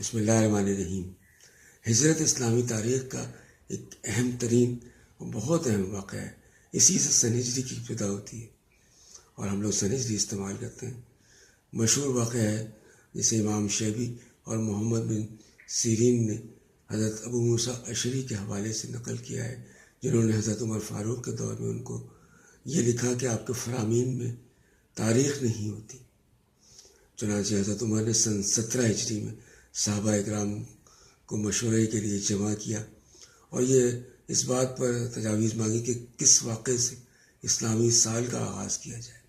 بسم اللہ الرحمن الرحیم۔ ہجرت اسلامی تاریخ کا ایک اہم ترین اور بہت اہم واقعہ ہے۔ اسی سے سن ہجری کی ابتدا ہوتی ہے اور ہم لوگ سن ہجری استعمال کرتے ہیں۔ مشہور واقعہ ہے جسے امام شیبی اور محمد بن سیرین نے حضرت ابو موسیٰ اشعری کے حوالے سے نقل کیا ہے، جنہوں نے حضرت عمر فاروق کے دور میں ان کو یہ لکھا کہ آپ کے فرامین میں تاریخ نہیں ہوتی۔ چنانچہ حضرت عمر نے سن 17 ہجری میں صحابہ اکرام کو مشورے کے لیے جمع کیا اور یہ اس بات پر تجاویز مانگی کہ کس واقعے سے اسلامی سال کا آغاز کیا جائے،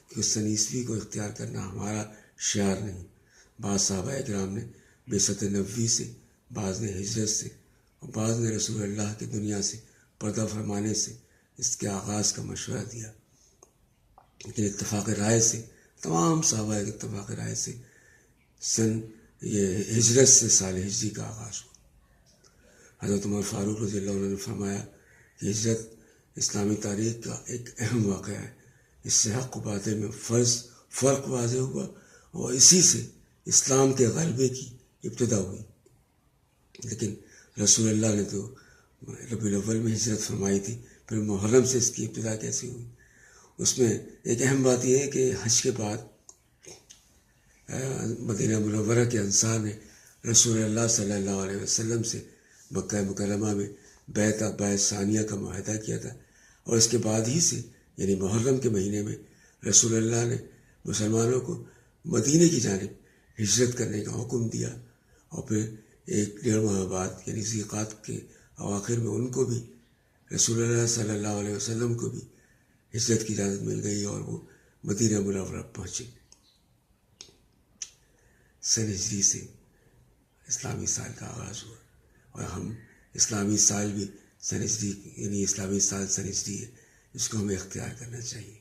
کہ اس سن عیسوی کو اختیار کرنا ہمارا شعار نہیں۔ بعض صحابہ اکرام نے بعثت نبوی سے، بعض نے ہجرت سے اور بعض نے رسول اللہ کی دنیا سے پردہ فرمانے سے اس کے آغاز کا مشورہ دیا، لیکن اتفاق رائے سے، تمام صحابہ کے اتفاق رائے سے یہ ہجرت سے سال ہجری کا آغاز ہوا۔ حضرت عمر فاروق رضی اللہ عنہ نے فرمایا کہ ہجرت اسلامی تاریخ کا ایک اہم واقعہ ہے، اس سے حق و باطل میں فرق واضح ہوا اور اسی سے اسلام کے غلبے کی ابتدا ہوئی۔ لیکن رسول اللہ نے تو ربیع الاول میں ہجرت فرمائی تھی، پھر محرم سے اس کی ابتدا کیسے ہوئی؟ اس میں ایک اہم بات یہ ہے کہ حج کے بعد مدینہ منورہ کے انصار نے رسول اللہ صلی اللہ علیہ وسلم سے مکہ مکرمہ میں بیعت عقبہ ثانیہ کا معاہدہ کیا تھا، اور اس کے بعد ہی سے یعنی محرم کے مہینے میں رسول اللہ نے مسلمانوں کو مدینہ کی جانب ہجرت کرنے کا حکم دیا، اور پھر 1.5 ماہ بعد یعنی ذیقعد کے اواخر میں ان کو بھی، رسول اللہ صلی اللہ علیہ وسلم کو بھی ہجرت کی اجازت مل گئی اور وہ مدینہ منورہ پہنچے۔ سن ہجری سے اسلامی سال کا آغاز ہوا اور ہم اسلامی سال بھی سن ہجری یعنی اسلامی سال سن ہجری ہے، اس کو ہمیں اختیار کرنا چاہیے۔